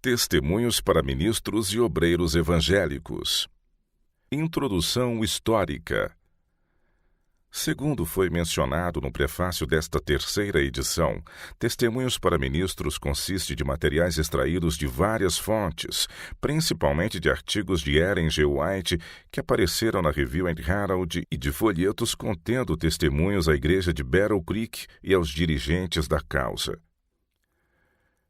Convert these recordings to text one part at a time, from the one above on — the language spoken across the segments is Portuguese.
Testemunhos para ministros e obreiros evangélicos. Introdução histórica. Segundo foi mencionado no prefácio desta terceira edição, Testemunhos para Ministros consiste de materiais extraídos de várias fontes, principalmente de artigos de Ellen G. White, que apareceram na Review and Herald, e de folhetos contendo testemunhos à igreja de Battle Creek e aos dirigentes da causa.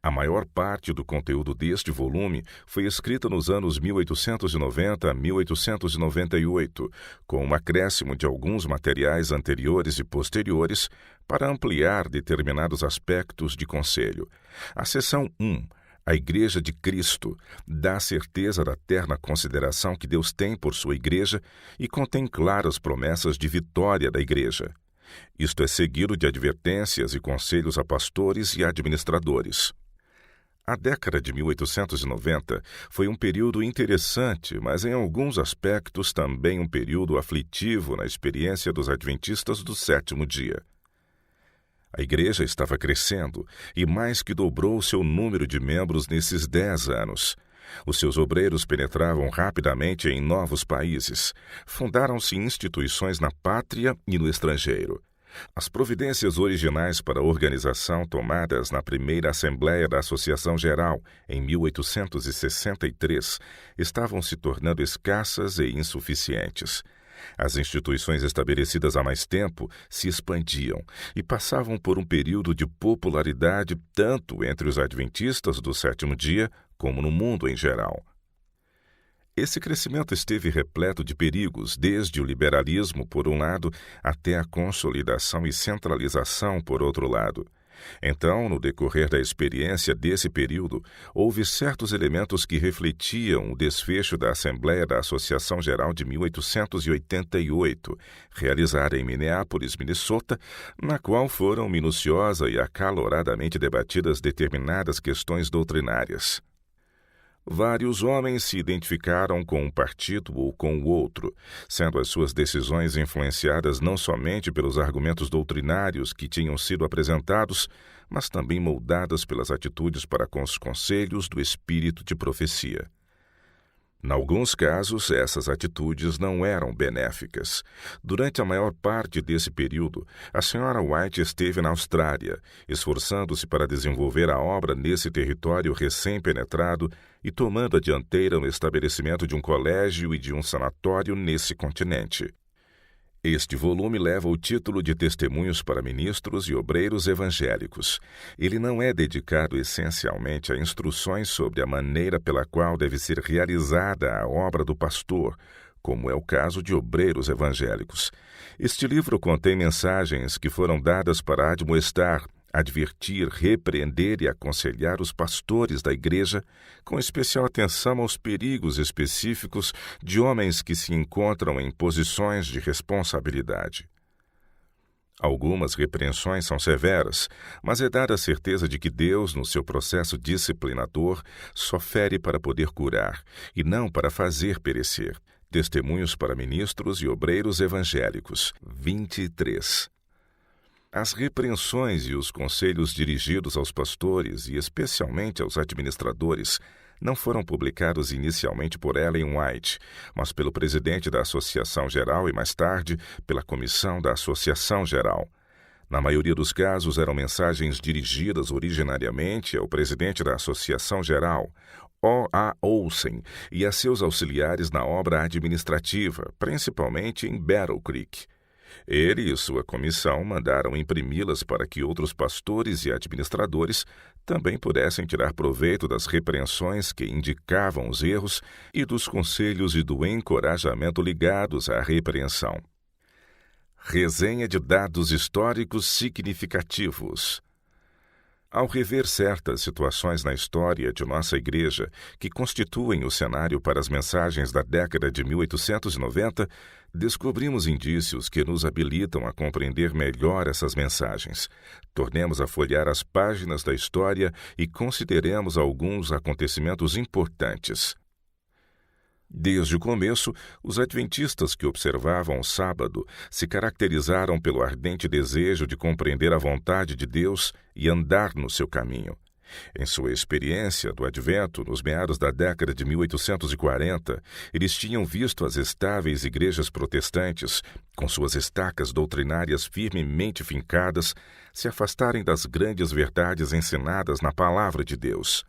A maior parte do conteúdo deste volume foi escrita nos anos 1890 a 1898, com um acréscimo de alguns materiais anteriores e posteriores para ampliar determinados aspectos de conselho. A seção 1, a Igreja de Cristo, dá certeza da terna consideração que Deus tem por sua igreja e contém claras promessas de vitória da igreja. Isto é seguido de advertências e conselhos a pastores e administradores. A década de 1890 foi um período interessante, mas em alguns aspectos também um período aflitivo na experiência dos adventistas do sétimo dia. A igreja estava crescendo e mais que dobrou seu número de membros nesses 10 anos. Os seus obreiros penetravam rapidamente em novos países. Fundaram-se instituições na pátria e no estrangeiro. As providências originais para a organização tomadas na primeira Assembleia da Associação Geral, em 1863, estavam se tornando escassas e insuficientes. As instituições estabelecidas há mais tempo se expandiam e passavam por um período de popularidade tanto entre os adventistas do sétimo dia como no mundo em geral. Esse crescimento esteve repleto de perigos, desde o liberalismo, por um lado, até a consolidação e centralização, por outro lado. Então, no decorrer da experiência desse período, houve certos elementos que refletiam o desfecho da Assembleia da Associação Geral de 1888, realizada em Minneapolis, Minnesota, na qual foram minuciosa e acaloradamente debatidas determinadas questões doutrinárias. Vários homens se identificaram com um partido ou com o outro, sendo as suas decisões influenciadas não somente pelos argumentos doutrinários que tinham sido apresentados, mas também moldadas pelas atitudes para com os conselhos do espírito de profecia. Em alguns casos, essas atitudes não eram benéficas. Durante a maior parte desse período, a Sra. White esteve na Austrália, esforçando-se para desenvolver a obra nesse território recém-penetrado e tomando a dianteira no estabelecimento de um colégio e de um sanatório nesse continente. Este volume leva o título de Testemunhos para Ministros e Obreiros Evangélicos. Ele não é dedicado essencialmente a instruções sobre a maneira pela qual deve ser realizada a obra do pastor, como é o caso de obreiros evangélicos. Este livro contém mensagens que foram dadas para admoestar, advertir, repreender e aconselhar os pastores da igreja, com especial atenção aos perigos específicos de homens que se encontram em posições de responsabilidade. Algumas repreensões são severas, mas é dada a certeza de que Deus, no seu processo disciplinador, só fere para poder curar, e não para fazer perecer. Testemunhos para Ministros e Obreiros Evangélicos, 23. As repreensões e os conselhos dirigidos aos pastores e especialmente aos administradores não foram publicados inicialmente por Ellen White, mas pelo presidente da Associação Geral e mais tarde pela Comissão da Associação Geral. Na maioria dos casos eram mensagens dirigidas originariamente ao presidente da Associação Geral, O.A. Olsen, e a seus auxiliares na obra administrativa, principalmente em Battle Creek. Ele e sua comissão mandaram imprimi-las para que outros pastores e administradores também pudessem tirar proveito das repreensões que indicavam os erros e dos conselhos e do encorajamento ligados à repreensão. Resenha de dados históricos significativos. Ao rever certas situações na história de nossa igreja que constituem o cenário para as mensagens da década de 1890, descobrimos indícios que nos habilitam a compreender melhor essas mensagens. Tornemos a folhear as páginas da história e consideremos alguns acontecimentos importantes. Desde o começo, os adventistas que observavam o sábado se caracterizaram pelo ardente desejo de compreender a vontade de Deus e andar no seu caminho. Em sua experiência do Advento, nos meados da década de 1840, eles tinham visto as estáveis igrejas protestantes, com suas estacas doutrinárias firmemente fincadas, se afastarem das grandes verdades ensinadas na Palavra de Deus.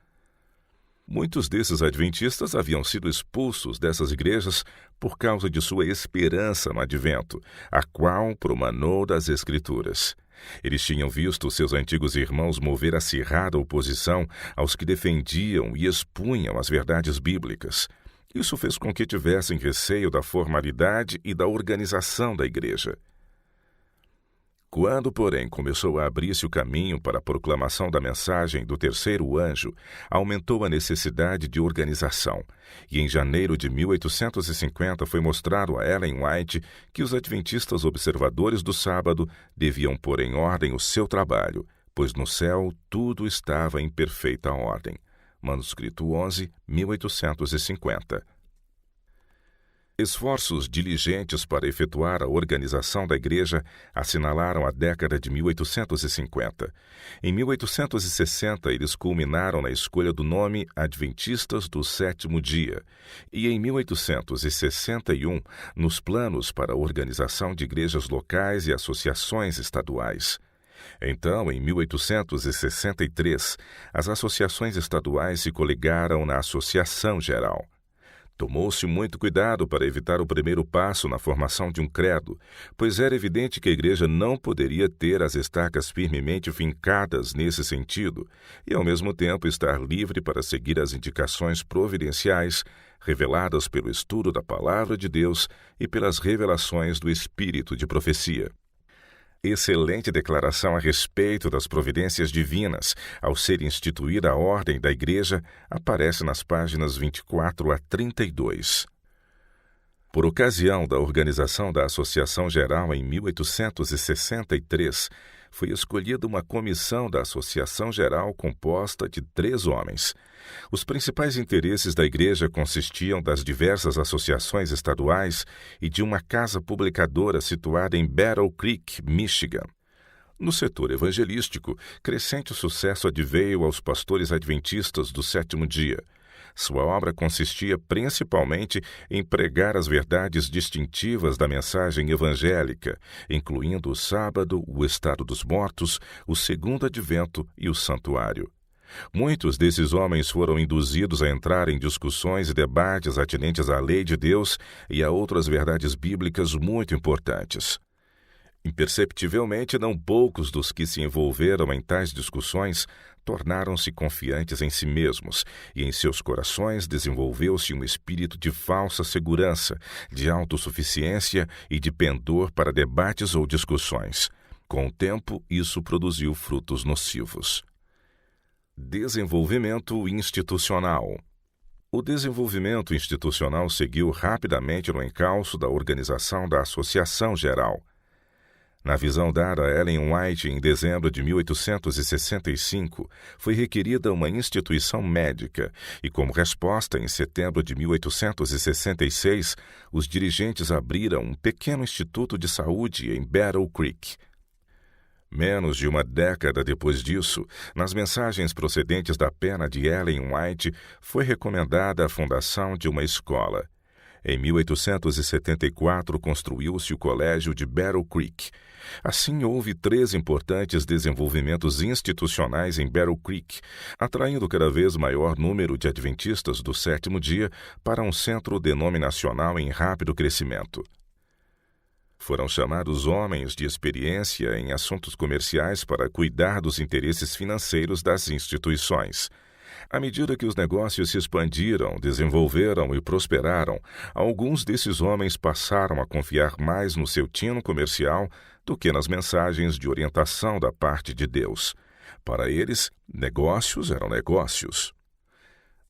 Muitos desses adventistas haviam sido expulsos dessas igrejas por causa de sua esperança no Advento, a qual promanou das Escrituras. Eles tinham visto seus antigos irmãos mover acirrada oposição aos que defendiam e expunham as verdades bíblicas. Isso fez com que tivessem receio da formalidade e da organização da igreja. Quando, porém, começou a abrir-se o caminho para a proclamação da mensagem do terceiro anjo, aumentou a necessidade de organização, e em janeiro de 1850 foi mostrado a Ellen White que os adventistas observadores do sábado deviam pôr em ordem o seu trabalho, pois no céu tudo estava em perfeita ordem. Manuscrito 11, 1850. Esforços diligentes para efetuar a organização da igreja assinalaram a década de 1850. Em 1860, eles culminaram na escolha do nome Adventistas do Sétimo Dia, e em 1861, nos planos para a organização de igrejas locais e associações estaduais. Então, em 1863, as associações estaduais se coligaram na Associação Geral. Tomou-se muito cuidado para evitar o primeiro passo na formação de um credo, pois era evidente que a igreja não poderia ter as estacas firmemente fincadas nesse sentido e, ao mesmo tempo, estar livre para seguir as indicações providenciais reveladas pelo estudo da Palavra de Deus e pelas revelações do Espírito de profecia. Excelente declaração a respeito das providências divinas, ao ser instituída a ordem da Igreja, aparece nas páginas 24 a 32. Por ocasião da organização da Associação Geral em 1863, foi escolhida uma comissão da Associação Geral composta de 3 homens. Os principais interesses da Igreja consistiam das diversas associações estaduais e de uma casa publicadora situada em Battle Creek, Michigan. No setor evangelístico, crescente sucesso adveio aos pastores adventistas do sétimo dia. Sua obra consistia principalmente em pregar as verdades distintivas da mensagem evangélica, incluindo o sábado, o estado dos mortos, o segundo advento e o santuário. Muitos desses homens foram induzidos a entrar em discussões e debates atinentes à lei de Deus e a outras verdades bíblicas muito importantes. Imperceptivelmente, não poucos dos que se envolveram em tais discussões tornaram-se confiantes em si mesmos, e em seus corações desenvolveu-se um espírito de falsa segurança, de autossuficiência e de pendor para debates ou discussões. Com o tempo, isso produziu frutos nocivos. Desenvolvimento institucional. O desenvolvimento institucional seguiu rapidamente no encalço da organização da Associação Geral. Na visão dada a Ellen White em dezembro de 1865, foi requerida uma instituição médica e, como resposta, em setembro de 1866, os dirigentes abriram um pequeno instituto de saúde em Battle Creek. Menos de uma década depois disso, nas mensagens procedentes da pena de Ellen White, foi recomendada a fundação de uma escola. Em 1874, construiu-se o Colégio de Battle Creek. Assim, houve 3 importantes desenvolvimentos institucionais em Battle Creek, atraindo cada vez maior número de adventistas do sétimo dia para um centro denominacional em rápido crescimento. Foram chamados homens de experiência em assuntos comerciais para cuidar dos interesses financeiros das instituições. À medida que os negócios se expandiram, desenvolveram e prosperaram, alguns desses homens passaram a confiar mais no seu tino comercial do que nas mensagens de orientação da parte de Deus. Para eles, negócios eram negócios.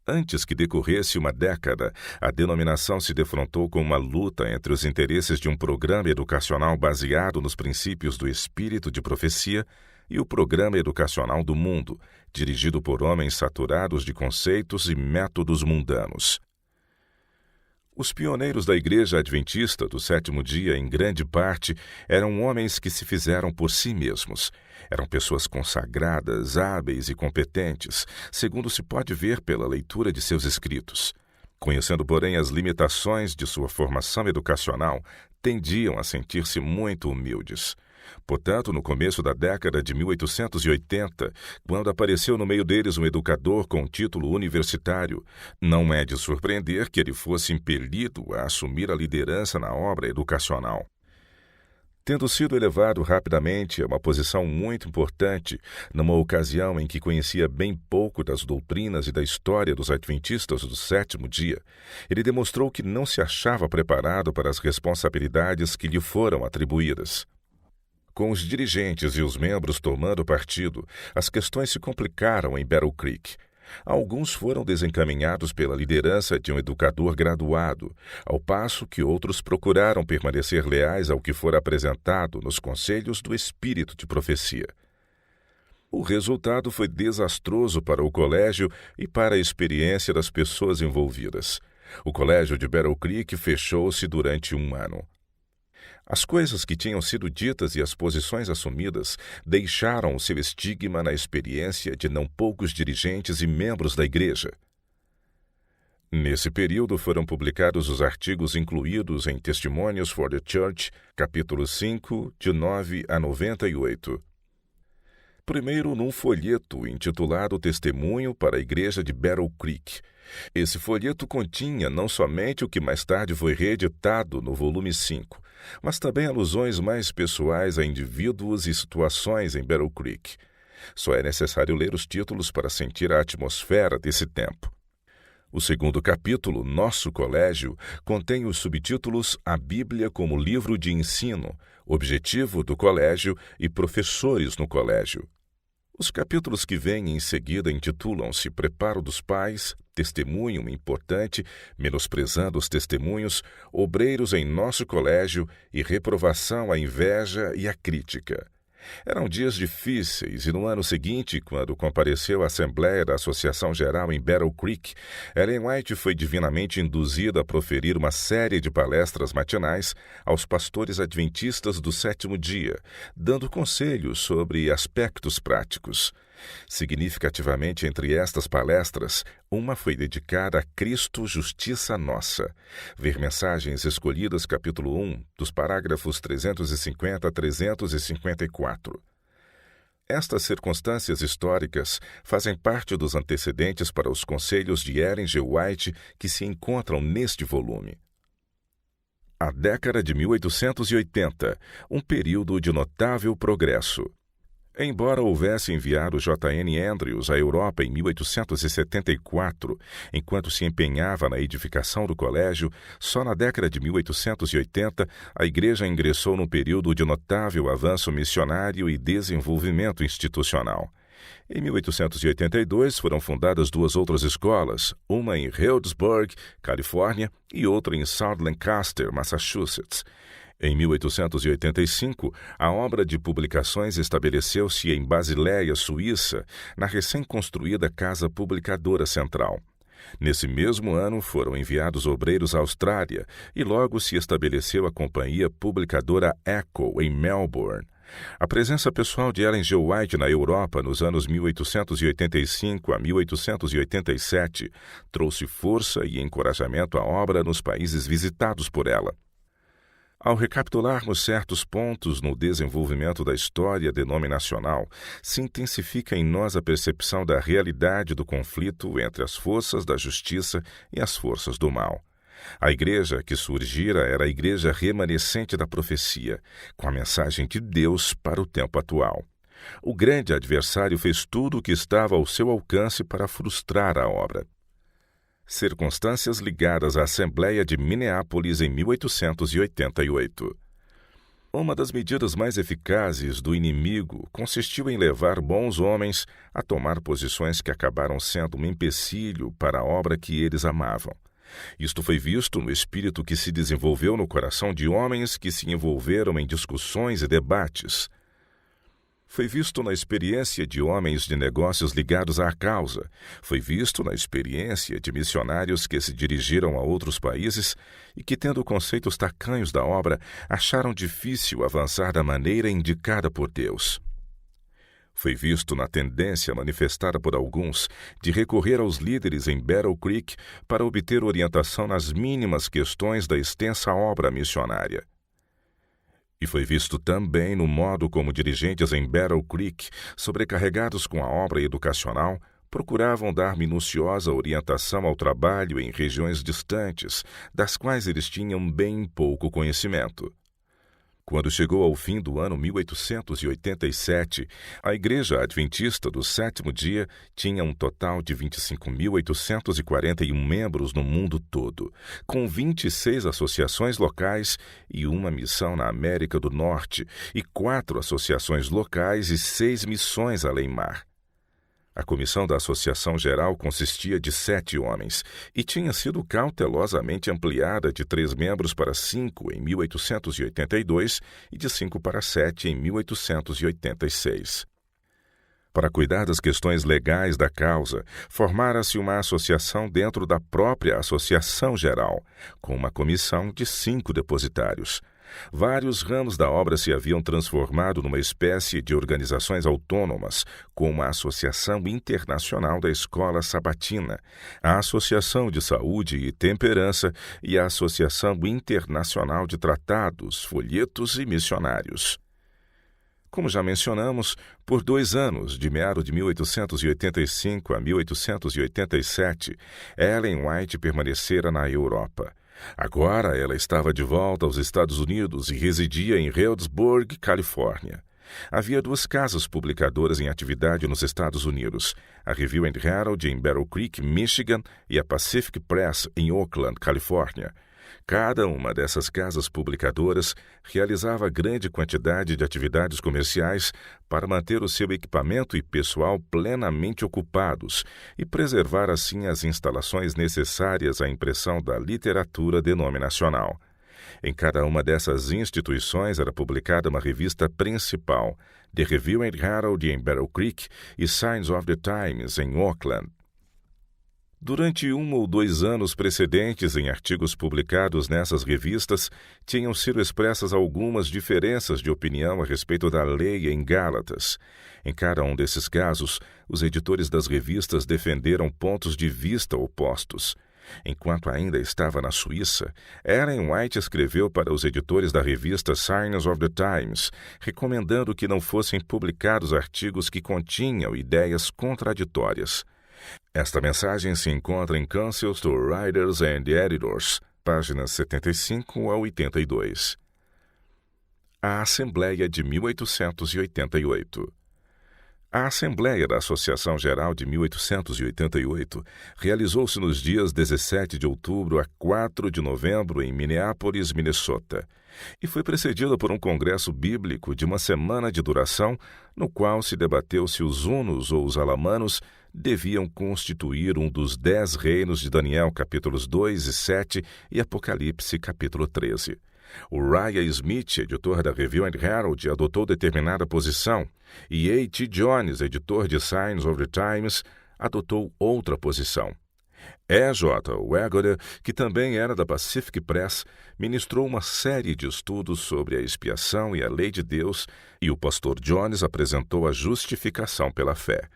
Antes que decorresse uma década, a denominação se defrontou com uma luta entre os interesses de um programa educacional baseado nos princípios do espírito de profecia e o programa educacional do mundo, dirigido por homens saturados de conceitos e métodos mundanos. Os pioneiros da Igreja Adventista do Sétimo Dia, em grande parte, eram homens que se fizeram por si mesmos. Eram pessoas consagradas, hábeis e competentes, segundo se pode ver pela leitura de seus escritos. Conhecendo, porém, as limitações de sua formação educacional, tendiam a sentir-se muito humildes. Portanto, no começo da década de 1880, quando apareceu no meio deles um educador com título universitário, não é de surpreender que ele fosse impelido a assumir a liderança na obra educacional. Tendo sido elevado rapidamente a uma posição muito importante, numa ocasião em que conhecia bem pouco das doutrinas e da história dos adventistas do sétimo dia, ele demonstrou que não se achava preparado para as responsabilidades que lhe foram atribuídas. Com os dirigentes e os membros tomando partido, as questões se complicaram em Battle Creek. Alguns foram desencaminhados pela liderança de um educador graduado, ao passo que outros procuraram permanecer leais ao que fora apresentado nos conselhos do espírito de profecia. O resultado foi desastroso para o colégio e para a experiência das pessoas envolvidas. O colégio de Battle Creek fechou-se durante 1 ano. As coisas que tinham sido ditas e as posições assumidas deixaram o seu estigma na experiência de não poucos dirigentes e membros da igreja. Nesse período foram publicados os artigos incluídos em Testimonies for the Church, capítulo 5, de 9 a 98. Primeiro, num folheto intitulado Testemunho para a Igreja de Battle Creek. Esse folheto continha não somente o que mais tarde foi reeditado no volume 5, mas também alusões mais pessoais a indivíduos e situações em Battle Creek. Só é necessário ler os títulos para sentir a atmosfera desse tempo. O segundo capítulo, Nosso Colégio, contém os subtítulos A Bíblia como Livro de Ensino, Objetivo do Colégio e Professores no Colégio. Os capítulos que vêm em seguida intitulam-se Preparo dos Pais, Testemunho Importante, Menosprezando os Testemunhos, Obreiros em Nosso Colégio e Reprovação à Inveja e à Crítica. Eram dias difíceis e no ano seguinte, quando compareceu à Assembleia da Associação Geral em Battle Creek, Ellen White foi divinamente induzida a proferir uma série de palestras matinais aos pastores adventistas do sétimo dia, dando conselhos sobre aspectos práticos. Significativamente entre estas palestras, uma foi dedicada a Cristo, Justiça Nossa. Ver Mensagens Escolhidas, capítulo 1, dos parágrafos 350 a 354. Estas circunstâncias históricas fazem parte dos antecedentes para os conselhos de Ellen G. White que se encontram neste volume. A década de 1880, um período de notável progresso. Embora houvesse enviado J.N. Andrews à Europa em 1874, enquanto se empenhava na edificação do colégio, só na década de 1880 a Igreja ingressou num período de notável avanço missionário e desenvolvimento institucional. Em 1882 foram fundadas 2 outras escolas, uma em Healdsburg, Califórnia, e outra em South Lancaster, Massachusetts. Em 1885, a obra de publicações estabeleceu-se em Basileia, Suíça, na recém-construída Casa Publicadora Central. Nesse mesmo ano, foram enviados obreiros à Austrália e logo se estabeleceu a Companhia Publicadora Echo, em Melbourne. A presença pessoal de Ellen G. White na Europa nos anos 1885 a 1887 trouxe força e encorajamento à obra nos países visitados por ela. Ao recapitularmos certos pontos no desenvolvimento da história denominacional, se intensifica em nós a percepção da realidade do conflito entre as forças da justiça e as forças do mal. A igreja que surgira era a igreja remanescente da profecia, com a mensagem de Deus para o tempo atual. O grande adversário fez tudo o que estava ao seu alcance para frustrar a obra. Circunstâncias ligadas à Assembleia de Minneapolis em 1888. Uma das medidas mais eficazes do inimigo consistiu em levar bons homens a tomar posições que acabaram sendo um empecilho para a obra que eles amavam. Isto foi visto no espírito que se desenvolveu no coração de homens que se envolveram em discussões e debates. Foi visto na experiência de homens de negócios ligados à causa. Foi visto na experiência de missionários que se dirigiram a outros países e que, tendo conceitos tacanhos da obra, acharam difícil avançar da maneira indicada por Deus. Foi visto na tendência manifestada por alguns de recorrer aos líderes em Battle Creek para obter orientação nas mínimas questões da extensa obra missionária. E foi visto também no modo como dirigentes em Battle Creek, sobrecarregados com a obra educacional, procuravam dar minuciosa orientação ao trabalho em regiões distantes, das quais eles tinham bem pouco conhecimento. Quando chegou ao fim do ano 1887, a Igreja Adventista do Sétimo Dia tinha um total de 25.841 membros no mundo todo, com 26 associações locais e uma missão na América do Norte, e 4 associações locais e 6 missões além-mar. A comissão da Associação Geral consistia de 7 homens e tinha sido cautelosamente ampliada de 3 membros para 5 em 1882 e de 5 para 7 em 1886. Para cuidar das questões legais da causa, formara-se uma associação dentro da própria Associação Geral, com uma comissão de 5 depositários. Vários ramos da obra se haviam transformado numa espécie de organizações autônomas, como a Associação Internacional da Escola Sabatina, a Associação de Saúde e Temperança e a Associação Internacional de Tratados, Folhetos e Missionários. Como já mencionamos, por 2 anos, de meados de 1885 a 1887, Ellen White permanecera na Europa. Agora ela estava de volta aos Estados Unidos e residia em Healdsburg, Califórnia. Havia 2 casas publicadoras em atividade nos Estados Unidos, a Review and Herald em Battle Creek, Michigan, e a Pacific Press em Oakland, Califórnia. Cada uma dessas casas publicadoras realizava grande quantidade de atividades comerciais para manter o seu equipamento e pessoal plenamente ocupados e preservar assim as instalações necessárias à impressão da literatura denominacional. Em cada uma dessas instituições era publicada uma revista principal, The Review and Herald em Battle Creek e Signs of the Times em Oakland. Durante 1 ou 2 anos precedentes, em artigos publicados nessas revistas, tinham sido expressas algumas diferenças de opinião a respeito da lei em Gálatas. Em cada um desses casos, os editores das revistas defenderam pontos de vista opostos. Enquanto ainda estava na Suíça, Ellen White escreveu para os editores da revista Signs of the Times, recomendando que não fossem publicados artigos que continham ideias contraditórias. Esta mensagem se encontra em Counsels to Writers and Editors, páginas 75 a 82. A Assembleia de 1888. A Assembleia da Associação Geral de 1888 realizou-se nos dias 17 de outubro a 4 de novembro em Minneapolis, Minnesota, e foi precedida por um congresso bíblico de 1 semana de duração, no qual se debateu se os hunos ou os alamanos deviam constituir um dos 10 reinos de Daniel, capítulos 2 e 7, e Apocalipse, capítulo 13. O Uriah Smith, editor da Review and Herald, adotou determinada posição, e A.T. Jones, editor de Signs of the Times, adotou outra posição. E.J. Wagoner, que também era da Pacific Press, ministrou uma série de estudos sobre a expiação e a lei de Deus, e o pastor Jones apresentou a justificação pela fé.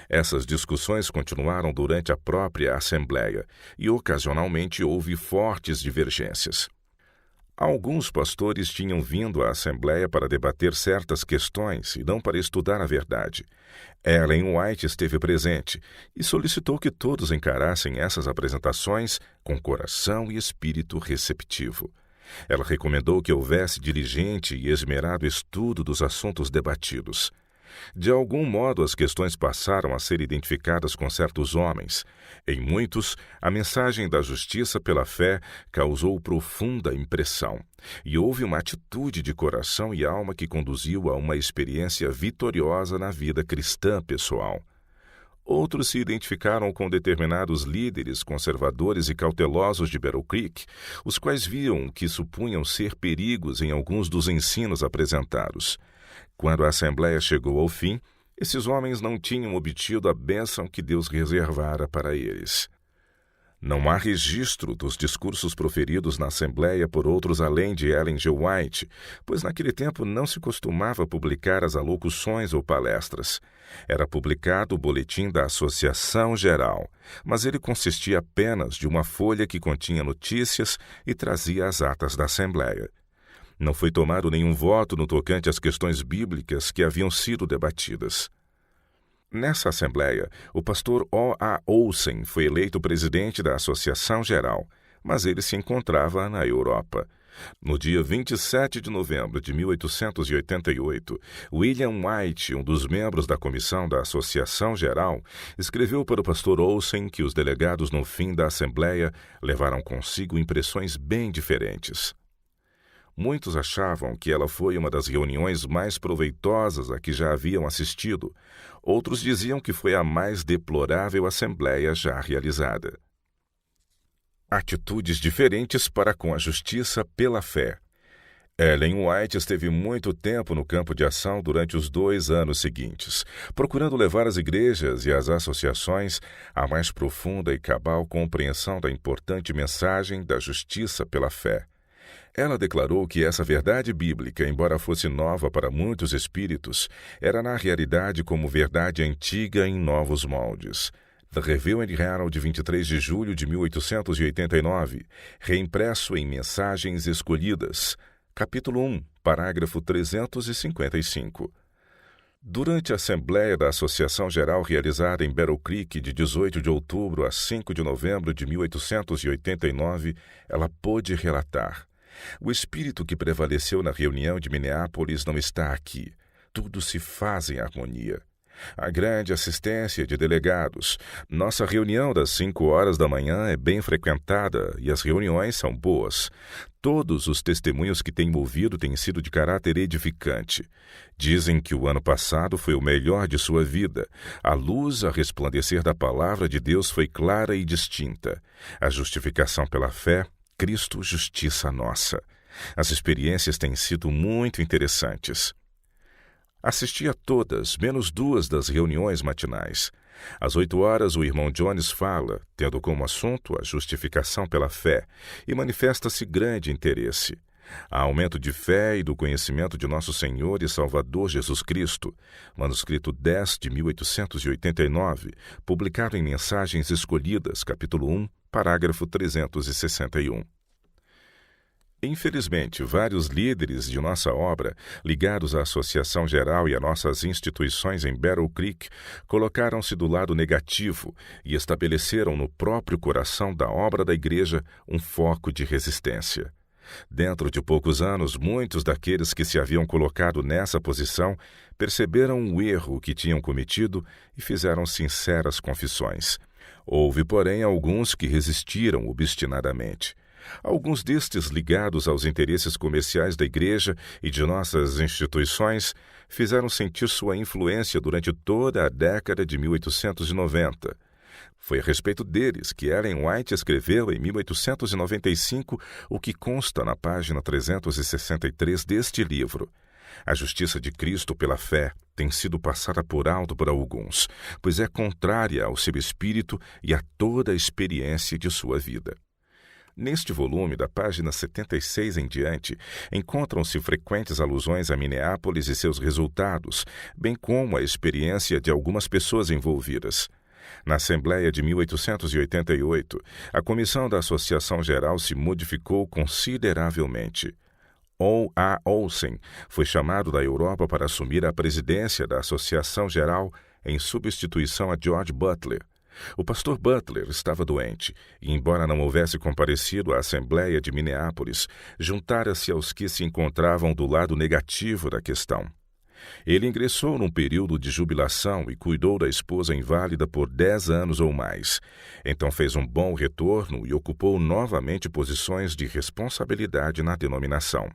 Essas discussões continuaram durante a própria Assembleia, e ocasionalmente houve fortes divergências. Alguns pastores tinham vindo à Assembleia para debater certas questões e não para estudar a verdade. Ellen White esteve presente e solicitou que todos encarassem essas apresentações com coração e espírito receptivo. Ela recomendou que houvesse diligente e esmerado estudo dos assuntos debatidos. De algum modo, as questões passaram a ser identificadas com certos homens. Em muitos, a mensagem da justiça pela fé causou profunda impressão, e houve uma atitude de coração e alma que conduziu a uma experiência vitoriosa na vida cristã pessoal. Outros se identificaram com determinados líderes conservadores e cautelosos de Battle Creek, os quais viam o que supunham ser perigos em alguns dos ensinos apresentados. Quando a assembleia chegou ao fim, esses homens não tinham obtido a bênção que Deus reservara para eles. Não há registro dos discursos proferidos na Assembleia por outros além de Ellen G. White, pois naquele tempo não se costumava publicar as alocuções ou palestras. Era publicado o boletim da Associação Geral, mas ele consistia apenas de uma folha que continha notícias e trazia as atas da Assembleia. Não foi tomado nenhum voto no tocante às questões bíblicas que haviam sido debatidas. Nessa Assembleia, o pastor O. A. Olsen foi eleito presidente da Associação Geral, mas ele se encontrava na Europa. No dia 27 de novembro de 1888, William White, um dos membros da comissão da Associação Geral, escreveu para o pastor Olsen que os delegados no fim da Assembleia levaram consigo impressões bem diferentes. Muitos achavam que ela foi uma das reuniões mais proveitosas a que já haviam assistido. Outros diziam que foi a mais deplorável assembleia já realizada. Atitudes diferentes para com a justiça pela fé. Ellen White esteve muito tempo no campo de ação durante os 2 anos seguintes, procurando levar as igrejas e as associações à mais profunda e cabal compreensão da importante mensagem da justiça pela fé. Ela declarou que essa verdade bíblica, embora fosse nova para muitos espíritos, era na realidade como verdade antiga em novos moldes. The Review and Herald, 23 de julho de 1889, reimpresso em Mensagens Escolhidas, capítulo 1, parágrafo 355. Durante a Assembleia da Associação Geral realizada em Battle Creek de 18 de outubro a 5 de novembro de 1889, ela pôde relatar: "O espírito que prevaleceu na reunião de Minneapolis não está aqui. Tudo se faz em harmonia. A grande assistência de delegados. Nossa reunião das 5 horas da manhã é bem frequentada e as reuniões são boas. Todos os testemunhos que tenho ouvido têm sido de caráter edificante. Dizem que o ano passado foi o melhor de sua vida. A luz a resplandecer da palavra de Deus foi clara e distinta. A justificação pela fé, Cristo, justiça nossa. As experiências têm sido muito interessantes. Assisti a todas, menos 2 das reuniões matinais. Às 8 horas, o irmão Jones fala, tendo como assunto a justificação pela fé, e manifesta-se grande interesse. Há aumento de fé e do conhecimento de nosso Senhor e Salvador Jesus Cristo, manuscrito 10 de 1889, publicado em Mensagens Escolhidas, capítulo 1, parágrafo 361. Infelizmente, vários líderes de nossa obra, ligados à Associação Geral e a nossas instituições em Battle Creek, colocaram-se do lado negativo e estabeleceram no próprio coração da obra da Igreja um foco de resistência. Dentro de poucos anos, muitos daqueles que se haviam colocado nessa posição perceberam o erro que tinham cometido e fizeram sinceras confissões. Houve, porém, alguns que resistiram obstinadamente. Alguns destes, ligados aos interesses comerciais da Igreja e de nossas instituições, fizeram sentir sua influência durante toda a década de 1890. Foi a respeito deles que Ellen White escreveu em 1895 o que consta na página 363 deste livro. A justiça de Cristo pela fé tem sido passada por alto por alguns, pois é contrária ao seu espírito e a toda a experiência de sua vida. Neste volume, da página 76 em diante, encontram-se frequentes alusões a Minneapolis e seus resultados, bem como a experiência de algumas pessoas envolvidas. Na Assembleia de 1888, a comissão da Associação Geral se modificou consideravelmente. O. A. Olsen foi chamado da Europa para assumir a presidência da Associação Geral em substituição a George Butler. O pastor Butler estava doente e, embora não houvesse comparecido à Assembleia de Minneapolis, juntara-se aos que se encontravam do lado negativo da questão. Ele ingressou num período de jubilação e cuidou da esposa inválida por 10 anos ou mais. Então fez um bom retorno e ocupou novamente posições de responsabilidade na denominação.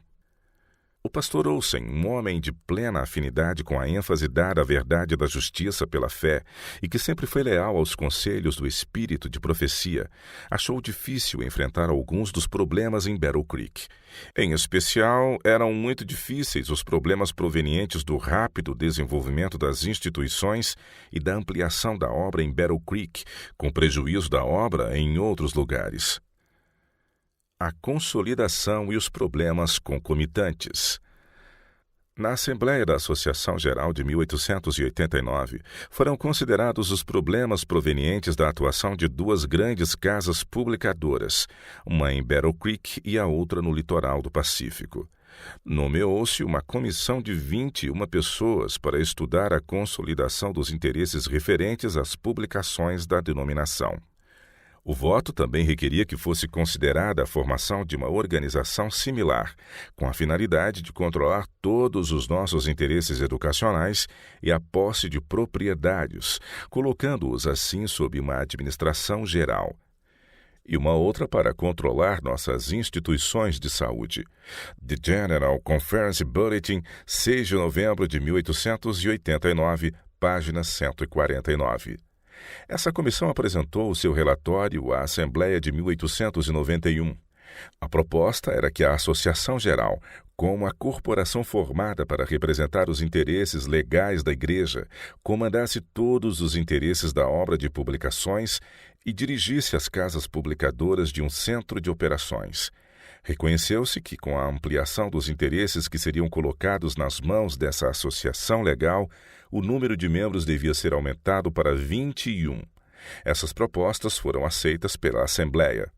O pastor Olsen, um homem de plena afinidade com a ênfase dada à verdade da justiça pela fé e que sempre foi leal aos conselhos do espírito de profecia, achou difícil enfrentar alguns dos problemas em Battle Creek. Em especial, eram muito difíceis os problemas provenientes do rápido desenvolvimento das instituições e da ampliação da obra em Battle Creek, com prejuízo da obra em outros lugares. A consolidação e os problemas concomitantes. Na Assembleia da Associação Geral de 1889, foram considerados os problemas provenientes da atuação de duas grandes casas publicadoras, uma em Battle Creek e a outra no litoral do Pacífico. Nomeou-se uma comissão de 21 pessoas para estudar a consolidação dos interesses referentes às publicações da denominação. O voto também requeria que fosse considerada a formação de uma organização similar, com a finalidade de controlar todos os nossos interesses educacionais e a posse de propriedades, colocando-os assim sob uma administração geral. E uma outra para controlar nossas instituições de saúde. The General Conference Bulletin, 6 de novembro de 1889, página 149. Essa comissão apresentou o seu relatório à Assembleia de 1891. A proposta era que a Associação Geral, como a corporação formada para representar os interesses legais da Igreja, comandasse todos os interesses da obra de publicações e dirigisse as casas publicadoras de um centro de operações. Reconheceu-se que, com a ampliação dos interesses que seriam colocados nas mãos dessa associação legal, o número de membros devia ser aumentado para 21. Essas propostas foram aceitas pela Assembleia.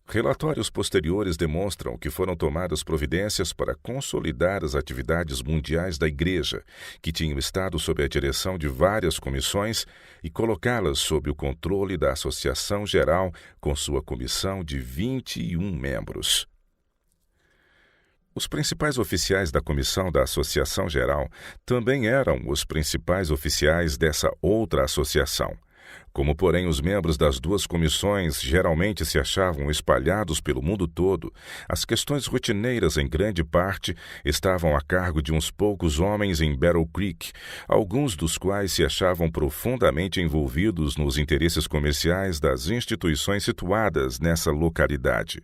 Relatórios posteriores demonstram que foram tomadas providências para consolidar as atividades mundiais da Igreja, que tinham estado sob a direção de várias comissões, e colocá-las sob o controle da Associação Geral, com sua comissão de 21 membros. Os principais oficiais da comissão da Associação Geral também eram os principais oficiais dessa outra associação. Como, porém, os membros das duas comissões geralmente se achavam espalhados pelo mundo todo, as questões rotineiras, em grande parte, estavam a cargo de uns poucos homens em Battle Creek, alguns dos quais se achavam profundamente envolvidos nos interesses comerciais das instituições situadas nessa localidade.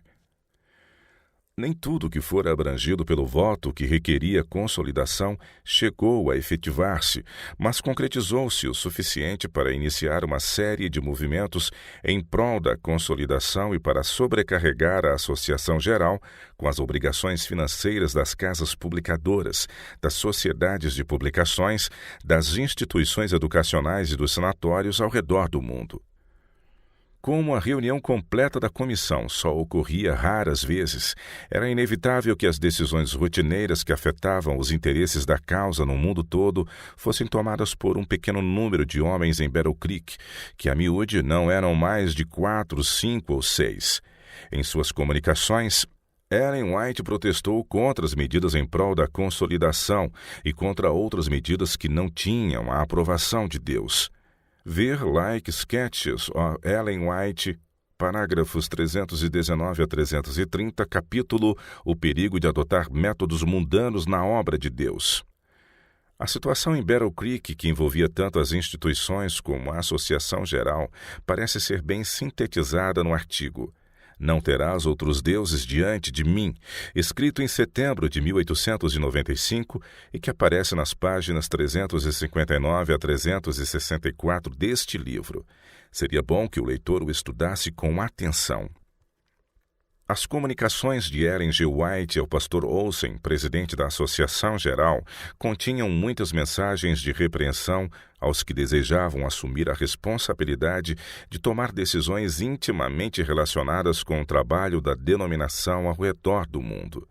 Nem tudo que fora abrangido pelo voto que requeria consolidação chegou a efetivar-se, mas concretizou-se o suficiente para iniciar uma série de movimentos em prol da consolidação e para sobrecarregar a Associação Geral com as obrigações financeiras das casas publicadoras, das sociedades de publicações, das instituições educacionais e dos sanatórios ao redor do mundo. Como a reunião completa da comissão só ocorria raras vezes, era inevitável que as decisões rotineiras que afetavam os interesses da causa no mundo todo fossem tomadas por um pequeno número de homens em Battle Creek, que a miúde não eram mais de 4, 5 ou 6. Em suas comunicações, Ellen White protestou contra as medidas em prol da consolidação e contra outras medidas que não tinham a aprovação de Deus. Ver Like Sketches of Ellen White, parágrafos 319 a 330, capítulo O perigo de adotar métodos mundanos na obra de Deus. A situação em Battle Creek, que envolvia tanto as instituições como a Associação Geral, parece ser bem sintetizada no artigo Não terás outros deuses diante de mim, escrito em setembro de 1895 e que aparece nas páginas 359 a 364 deste livro. Seria bom que o leitor o estudasse com atenção. As comunicações de Ellen G. White ao pastor Olsen, presidente da Associação Geral, continham muitas mensagens de repreensão aos que desejavam assumir a responsabilidade de tomar decisões intimamente relacionadas com o trabalho da denominação ao redor do mundo.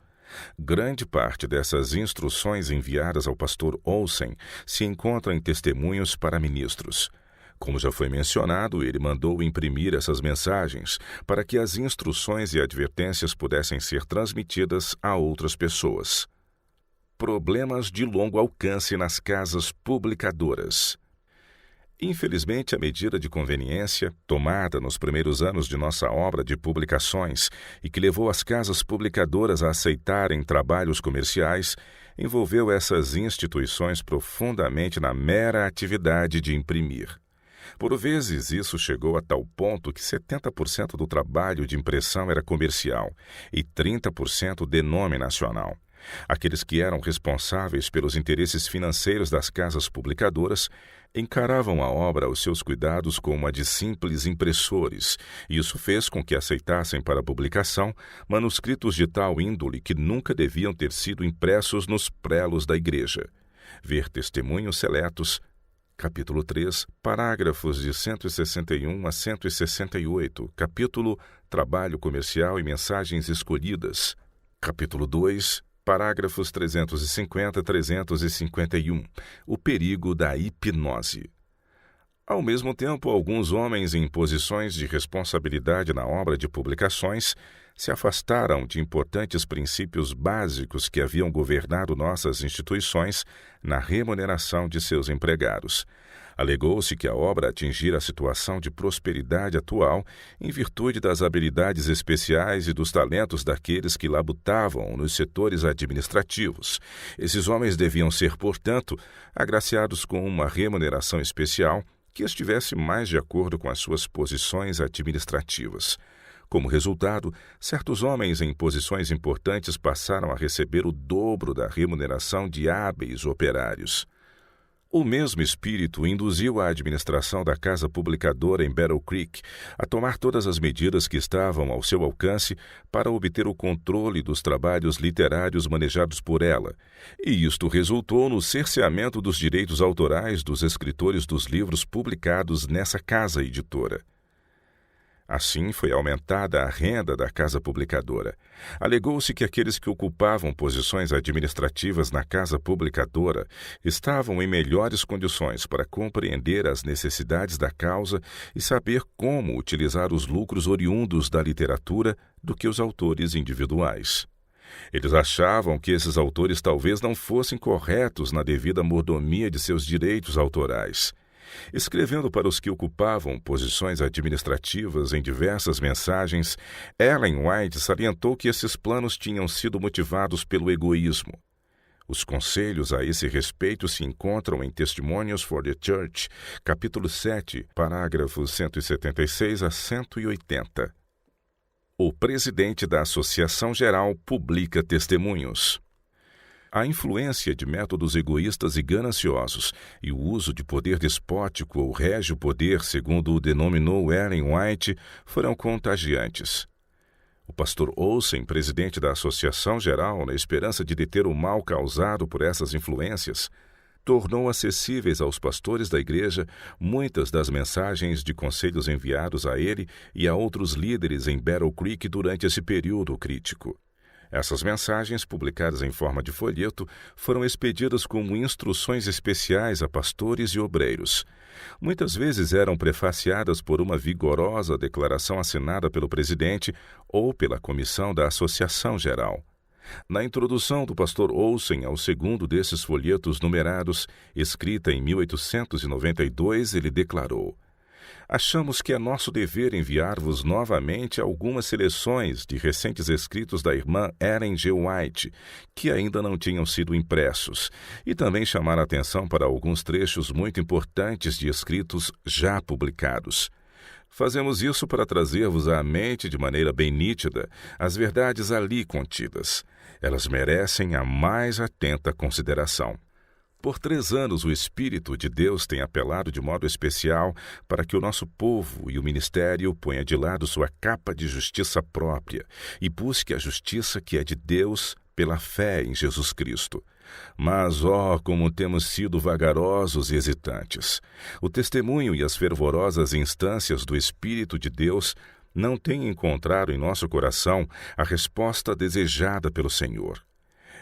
Grande parte dessas instruções enviadas ao pastor Olsen se encontra em testemunhos para ministros. Como já foi mencionado, ele mandou imprimir essas mensagens para que as instruções e advertências pudessem ser transmitidas a outras pessoas. Problemas de longo alcance nas casas publicadoras. Infelizmente, a medida de conveniência, tomada nos primeiros anos de nossa obra de publicações e que levou as casas publicadoras a aceitarem trabalhos comerciais, envolveu essas instituições profundamente na mera atividade de imprimir. Por vezes, isso chegou a tal ponto que 70% do trabalho de impressão era comercial e 30% denominacional. Aqueles que eram responsáveis pelos interesses financeiros das casas publicadoras encaravam a obra aos seus cuidados como a de simples impressores, e isso fez com que aceitassem para publicação manuscritos de tal índole que nunca deviam ter sido impressos nos prelos da igreja. Ver Testemunhos Seletos, capítulo 3, parágrafos de 161 a 168, capítulo Trabalho Comercial e Mensagens Escolhidas, capítulo 2, parágrafos 350 a 351, o perigo da hipnose. Ao mesmo tempo, alguns homens em posições de responsabilidade na obra de publicações se afastaram de importantes princípios básicos que haviam governado nossas instituições na remuneração de seus empregados. Alegou-se que a obra atingira a situação de prosperidade atual em virtude das habilidades especiais e dos talentos daqueles que labutavam nos setores administrativos. Esses homens deviam ser, portanto, agraciados com uma remuneração especial que estivesse mais de acordo com as suas posições administrativas. Como resultado, certos homens em posições importantes passaram a receber o dobro da remuneração de hábeis operários. O mesmo espírito induziu a administração da casa publicadora em Battle Creek a tomar todas as medidas que estavam ao seu alcance para obter o controle dos trabalhos literários manejados por ela, e isto resultou no cerceamento dos direitos autorais dos escritores dos livros publicados nessa casa editora. Assim, foi aumentada a renda da casa publicadora. Alegou-se que aqueles que ocupavam posições administrativas na casa publicadora estavam em melhores condições para compreender as necessidades da causa e saber como utilizar os lucros oriundos da literatura do que os autores individuais. Eles achavam que esses autores talvez não fossem corretos na devida mordomia de seus direitos autorais. Escrevendo para os que ocupavam posições administrativas em diversas mensagens, Ellen White salientou que esses planos tinham sido motivados pelo egoísmo. Os conselhos a esse respeito se encontram em Testimonies for the Church, capítulo 7, parágrafos 176 a 180. O presidente da Associação Geral publica testemunhos. A influência de métodos egoístas e gananciosos e o uso de poder despótico ou régio poder, segundo o denominou Ellen White, foram contagiantes. O pastor Olsen, presidente da Associação Geral, na esperança de deter o mal causado por essas influências, tornou acessíveis aos pastores da igreja muitas das mensagens de conselhos enviados a ele e a outros líderes em Battle Creek durante esse período crítico. Essas mensagens, publicadas em forma de folheto, foram expedidas como instruções especiais a pastores e obreiros. Muitas vezes eram prefaciadas por uma vigorosa declaração assinada pelo presidente ou pela comissão da Associação Geral. Na introdução do pastor Olsen ao segundo desses folhetos numerados, escrita em 1892, ele declarou: "Achamos que é nosso dever enviar-vos novamente algumas seleções de recentes escritos da irmã Ellen G. White, que ainda não tinham sido impressos, e também chamar a atenção para alguns trechos muito importantes de escritos já publicados. Fazemos isso para trazer-vos à mente de maneira bem nítida as verdades ali contidas. Elas merecem a mais atenta consideração. Por 3 anos, o Espírito de Deus tem apelado de modo especial para que o nosso povo e o ministério ponha de lado sua capa de justiça própria e busque a justiça que é de Deus pela fé em Jesus Cristo. Mas, como temos sido vagarosos e hesitantes! O testemunho e as fervorosas instâncias do Espírito de Deus não têm encontrado em nosso coração a resposta desejada pelo Senhor.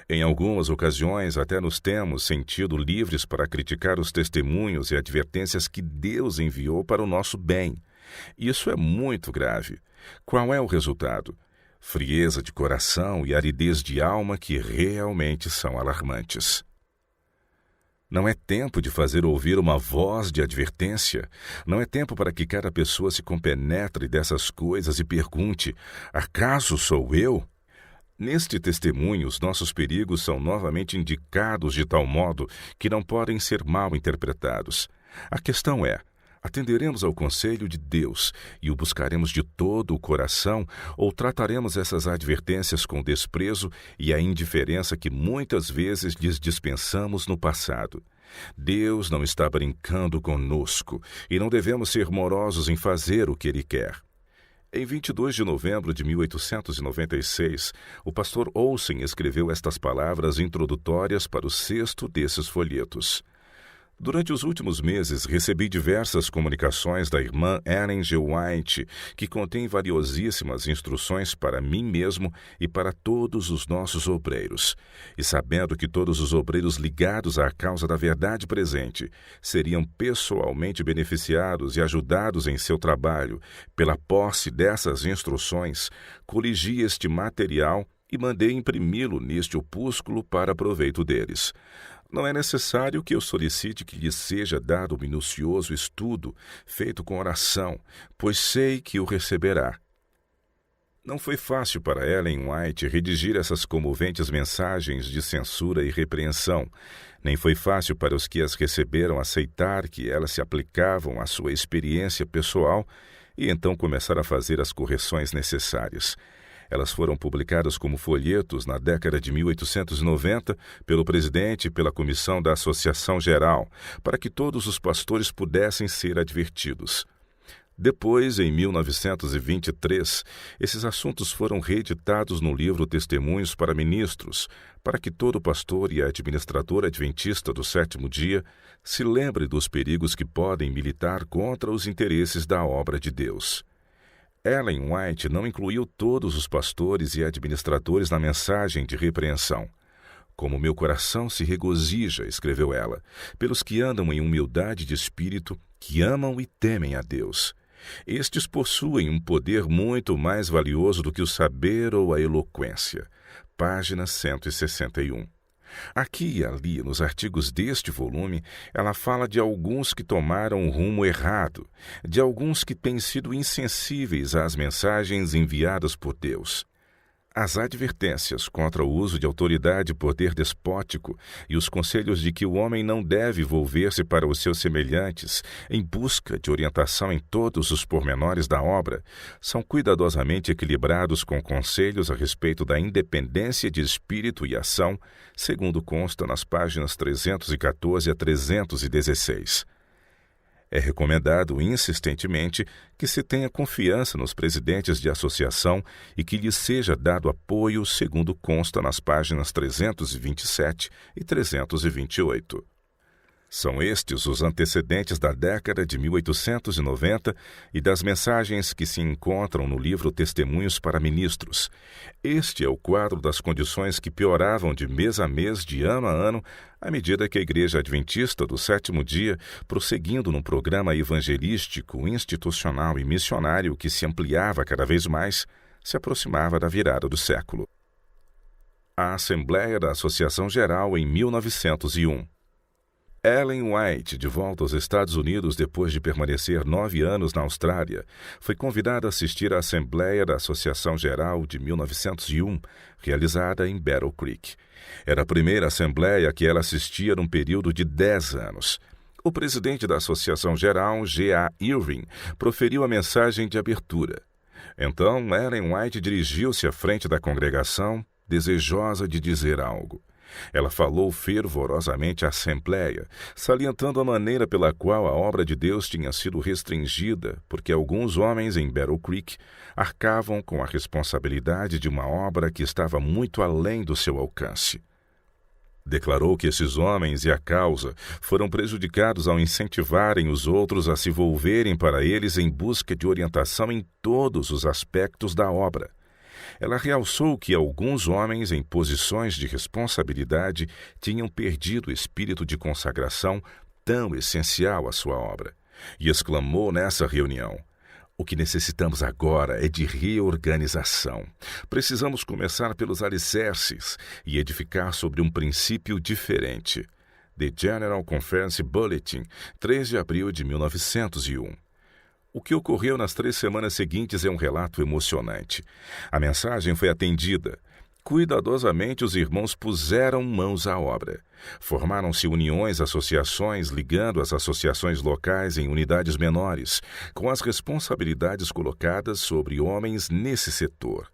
Em algumas ocasiões, até nos temos sentido livres para criticar os testemunhos e advertências que Deus enviou para o nosso bem. Isso é muito grave. Qual é o resultado? Frieza de coração e aridez de alma que realmente são alarmantes. Não é tempo de fazer ouvir uma voz de advertência. Não é tempo para que cada pessoa se compenetre dessas coisas e pergunte: acaso sou eu? Neste testemunho, os nossos perigos são novamente indicados de tal modo que não podem ser mal interpretados. A questão é: atenderemos ao conselho de Deus e o buscaremos de todo o coração, ou trataremos essas advertências com desprezo e a indiferença que muitas vezes lhes dispensamos no passado? Deus não está brincando conosco e não devemos ser morosos em fazer o que Ele quer. Em 22 de novembro de 1896, o pastor Olsen escreveu estas palavras introdutórias para o 6º desses folhetos. Durante os últimos meses, recebi diversas comunicações da irmã Ellen G. White, que contém valiosíssimas instruções para mim mesmo e para todos os nossos obreiros. E sabendo que todos os obreiros ligados à causa da verdade presente seriam pessoalmente beneficiados e ajudados em seu trabalho pela posse dessas instruções, coligi este material e mandei imprimi-lo neste opúsculo para proveito deles. Não é necessário que eu solicite que lhe seja dado minucioso estudo, feito com oração, pois sei que o receberá. Não foi fácil para Ellen White redigir essas comoventes mensagens de censura e repreensão, nem foi fácil para os que as receberam aceitar que elas se aplicavam à sua experiência pessoal e então começar a fazer as correções necessárias. Elas foram publicadas como folhetos na década de 1890 pelo presidente e pela comissão da Associação Geral, para que todos os pastores pudessem ser advertidos. Depois, em 1923, esses assuntos foram reeditados no livro Testemunhos para Ministros, para que todo pastor e administrador adventista do 7º dia se lembre dos perigos que podem militar contra os interesses da obra de Deus. Ellen White não incluiu todos os pastores e administradores na mensagem de repreensão. Como meu coração se regozija, escreveu ela, pelos que andam em humildade de espírito, que amam e temem a Deus. Estes possuem um poder muito mais valioso do que o saber ou a eloquência. Página 161. Aqui e ali, nos artigos deste volume, ela fala de alguns que tomaram um rumo errado, de alguns que têm sido insensíveis às mensagens enviadas por Deus. As advertências contra o uso de autoridade e poder despótico e os conselhos de que o homem não deve volver-se para os seus semelhantes em busca de orientação em todos os pormenores da obra são cuidadosamente equilibrados com conselhos a respeito da independência de espírito e ação, segundo consta nas páginas 314 a 316. É recomendado insistentemente que se tenha confiança nos presidentes de associação e que lhes seja dado apoio, segundo consta nas páginas 327 e 328. São estes os antecedentes da década de 1890 e das mensagens que se encontram no livro Testemunhos para Ministros. Este é o quadro das condições que pioravam de mês a mês, de ano a ano, à medida que a Igreja Adventista do 7º dia, prosseguindo num programa evangelístico, institucional e missionário que se ampliava cada vez mais, se aproximava da virada do século. A Assembleia da Associação Geral em 1901. Ellen White, de volta aos Estados Unidos depois de permanecer 9 anos na Austrália, foi convidada a assistir à Assembleia da Associação Geral de 1901, realizada em Battle Creek. Era a primeira assembleia que ela assistia num período de 10 anos. O presidente da Associação Geral, G.A. Irving, proferiu a mensagem de abertura. Então, Ellen White dirigiu-se à frente da congregação, desejosa de dizer algo. Ela falou fervorosamente à Assembleia, salientando a maneira pela qual a obra de Deus tinha sido restringida, porque alguns homens em Battle Creek arcavam com a responsabilidade de uma obra que estava muito além do seu alcance. Declarou que esses homens e a causa foram prejudicados ao incentivarem os outros a se volverem para eles em busca de orientação em todos os aspectos da obra. Ela realçou que alguns homens em posições de responsabilidade tinham perdido o espírito de consagração tão essencial à sua obra, e exclamou nessa reunião: o que necessitamos agora é de reorganização. Precisamos começar pelos alicerces e edificar sobre um princípio diferente. The General Conference Bulletin, 3 de abril de 1901. O que ocorreu nas 3 semanas seguintes é um relato emocionante. A mensagem foi atendida. Cuidadosamente, os irmãos puseram mãos à obra. Formaram-se uniões, associações, ligando as associações locais em unidades menores, com as responsabilidades colocadas sobre homens nesse setor.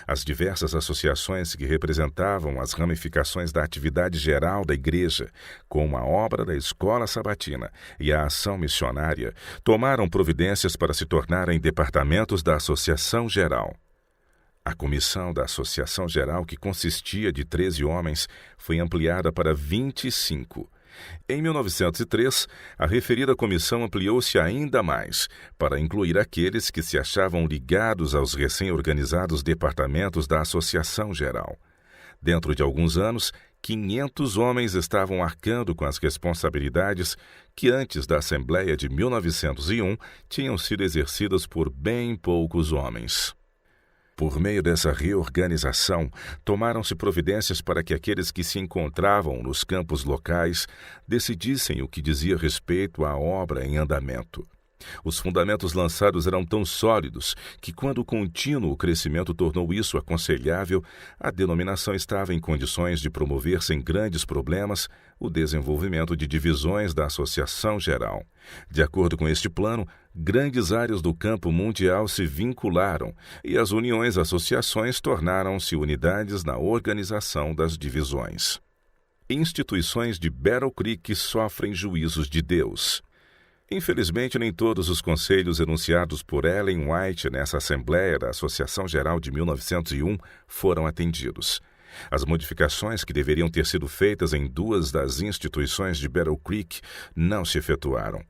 As diversas associações que representavam as ramificações da atividade geral da Igreja, como a obra da Escola Sabatina e a ação missionária, tomaram providências para se tornarem departamentos da Associação Geral. A comissão da Associação Geral, que consistia de 13 homens, foi ampliada para 25. Em 1903, a referida comissão ampliou-se ainda mais, para incluir aqueles que se achavam ligados aos recém-organizados departamentos da Associação Geral. Dentro de alguns anos, 500 homens estavam arcando com as responsabilidades que antes da Assembleia de 1901 tinham sido exercidas por bem poucos homens. Por meio dessa reorganização, tomaram-se providências para que aqueles que se encontravam nos campos locais decidissem o que dizia respeito à obra em andamento. Os fundamentos lançados eram tão sólidos que, quando o contínuo crescimento tornou isso aconselhável, a denominação estava em condições de promover sem grandes problemas o desenvolvimento de divisões da Associação Geral. De acordo com este plano, grandes áreas do campo mundial se vincularam e as uniões-associações tornaram-se unidades na organização das divisões. Instituições de Battle Creek sofrem juízos de Deus. Infelizmente, nem todos os conselhos enunciados por Ellen White nessa Assembleia da Associação Geral de 1901 foram atendidos. As modificações que deveriam ter sido feitas em 2 das instituições de Battle Creek não se efetuaram.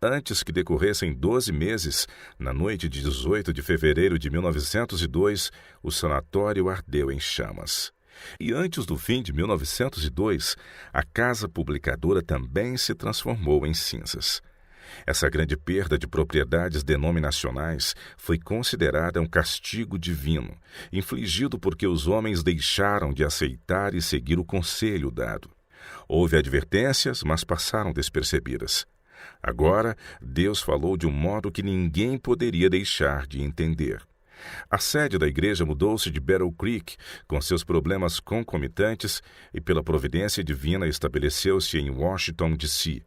Antes que decorressem 12 meses, na noite de 18 de fevereiro de 1902, o sanatório ardeu em chamas. E antes do fim de 1902, a casa publicadora também se transformou em cinzas. Essa grande perda de propriedades denominacionais foi considerada um castigo divino, infligido porque os homens deixaram de aceitar e seguir o conselho dado. Houve advertências, mas passaram despercebidas. Agora, Deus falou de um modo que ninguém poderia deixar de entender. A sede da igreja mudou-se de Battle Creek, com seus problemas concomitantes, e pela providência divina estabeleceu-se em Washington, D.C.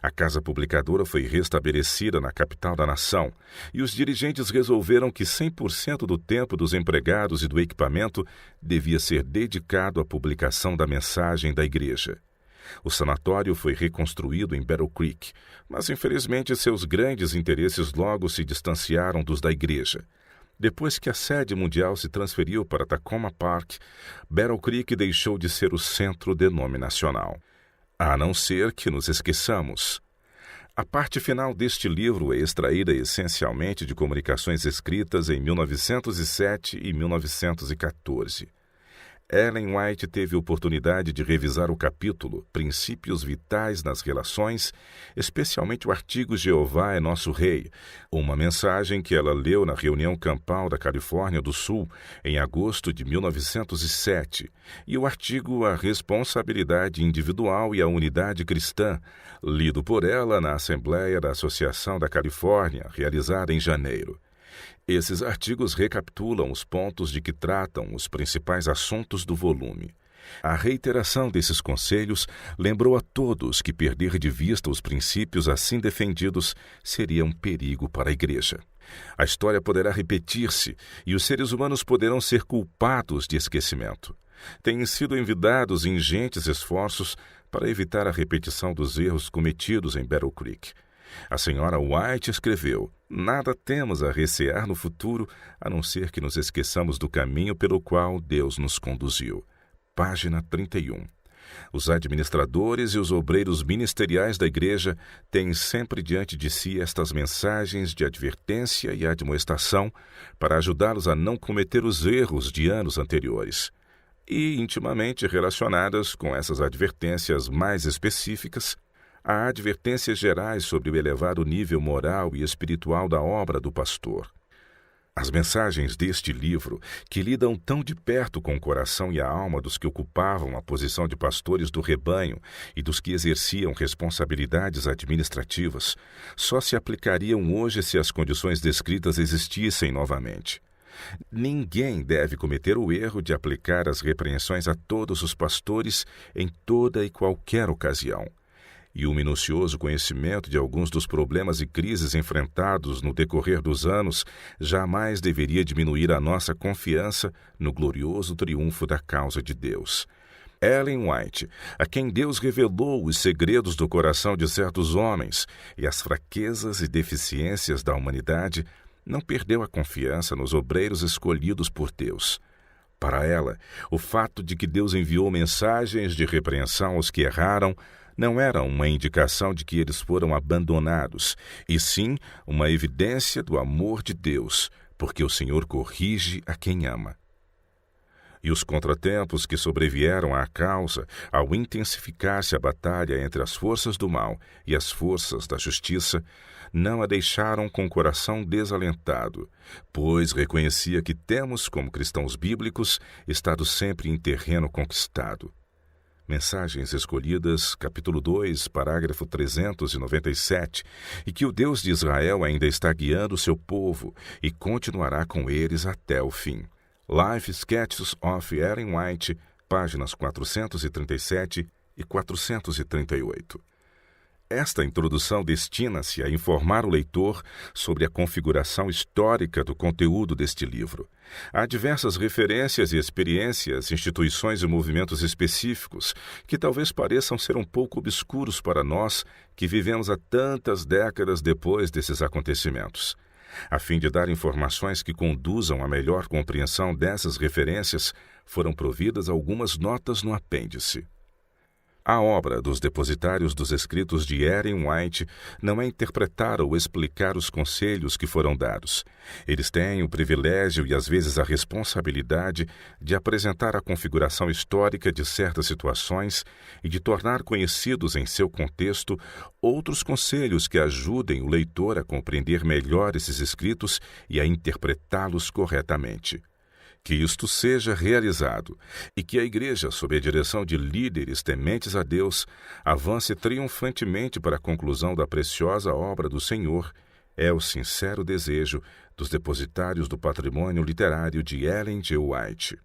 A casa publicadora foi restabelecida na capital da nação, e os dirigentes resolveram que 100% do tempo dos empregados e do equipamento devia ser dedicado à publicação da mensagem da igreja. O sanatório foi reconstruído em Battle Creek, mas infelizmente seus grandes interesses logo se distanciaram dos da igreja. Depois que a sede mundial se transferiu para Tacoma Park, Battle Creek deixou de ser o centro denominacional. A não ser que nos esqueçamos. A parte final deste livro é extraída essencialmente de comunicações escritas em 1907 e 1914. Ellen White teve oportunidade de revisar o capítulo Princípios Vitais nas Relações, especialmente o artigo Jeová é Nosso Rei, uma mensagem que ela leu na reunião campal da Califórnia do Sul em agosto de 1907, e o artigo A Responsabilidade Individual e a Unidade Cristã, lido por ela na Assembleia da Associação da Califórnia, realizada em janeiro. Esses artigos recapitulam os pontos de que tratam os principais assuntos do volume. A reiteração desses conselhos lembrou a todos que perder de vista os princípios assim defendidos seria um perigo para a Igreja. A história poderá repetir-se e os seres humanos poderão ser culpados de esquecimento. Têm sido envidados ingentes esforços para evitar a repetição dos erros cometidos em Battle Creek. A senhora White escreveu: nada temos a recear no futuro, a não ser que nos esqueçamos do caminho pelo qual Deus nos conduziu. Página 31. Os administradores e os obreiros ministeriais da Igreja têm sempre diante de si estas mensagens de advertência e admoestação para ajudá-los a não cometer os erros de anos anteriores. E, intimamente relacionadas com essas advertências mais específicas, há advertências gerais sobre o elevado nível moral e espiritual da obra do pastor. As mensagens deste livro, que lidam tão de perto com o coração e a alma dos que ocupavam a posição de pastores do rebanho e dos que exerciam responsabilidades administrativas, só se aplicariam hoje se as condições descritas existissem novamente. Ninguém deve cometer o erro de aplicar as repreensões a todos os pastores em toda e qualquer ocasião. E o minucioso conhecimento de alguns dos problemas e crises enfrentados no decorrer dos anos jamais deveria diminuir a nossa confiança no glorioso triunfo da causa de Deus. Ellen White, a quem Deus revelou os segredos do coração de certos homens e as fraquezas e deficiências da humanidade, não perdeu a confiança nos obreiros escolhidos por Deus. Para ela, o fato de que Deus enviou mensagens de repreensão aos que erraram não era uma indicação de que eles foram abandonados, e sim uma evidência do amor de Deus, porque o Senhor corrige a quem ama. E os contratempos que sobrevieram à causa, ao intensificar-se a batalha entre as forças do mal e as forças da justiça, não a deixaram com o coração desalentado, pois reconhecia que temos, como cristãos bíblicos, estado sempre em terreno conquistado. Mensagens Escolhidas, capítulo 2, parágrafo 397, e que o Deus de Israel ainda está guiando o seu povo e continuará com eles até o fim. Life Sketches of Ellen White, páginas 437 e 438. Esta introdução destina-se a informar o leitor sobre a configuração histórica do conteúdo deste livro. Há diversas referências e experiências, instituições e movimentos específicos que talvez pareçam ser um pouco obscuros para nós que vivemos há tantas décadas depois desses acontecimentos. A fim de dar informações que conduzam à melhor compreensão dessas referências, foram providas algumas notas no apêndice. A obra dos depositários dos escritos de Ellen White não é interpretar ou explicar os conselhos que foram dados. Eles têm o privilégio e às vezes a responsabilidade de apresentar a configuração histórica de certas situações e de tornar conhecidos em seu contexto outros conselhos que ajudem o leitor a compreender melhor esses escritos e a interpretá-los corretamente. Que isto seja realizado e que a Igreja, sob a direção de líderes tementes a Deus, avance triunfantemente para a conclusão da preciosa obra do Senhor, é o sincero desejo dos depositários do patrimônio literário de Ellen G. White.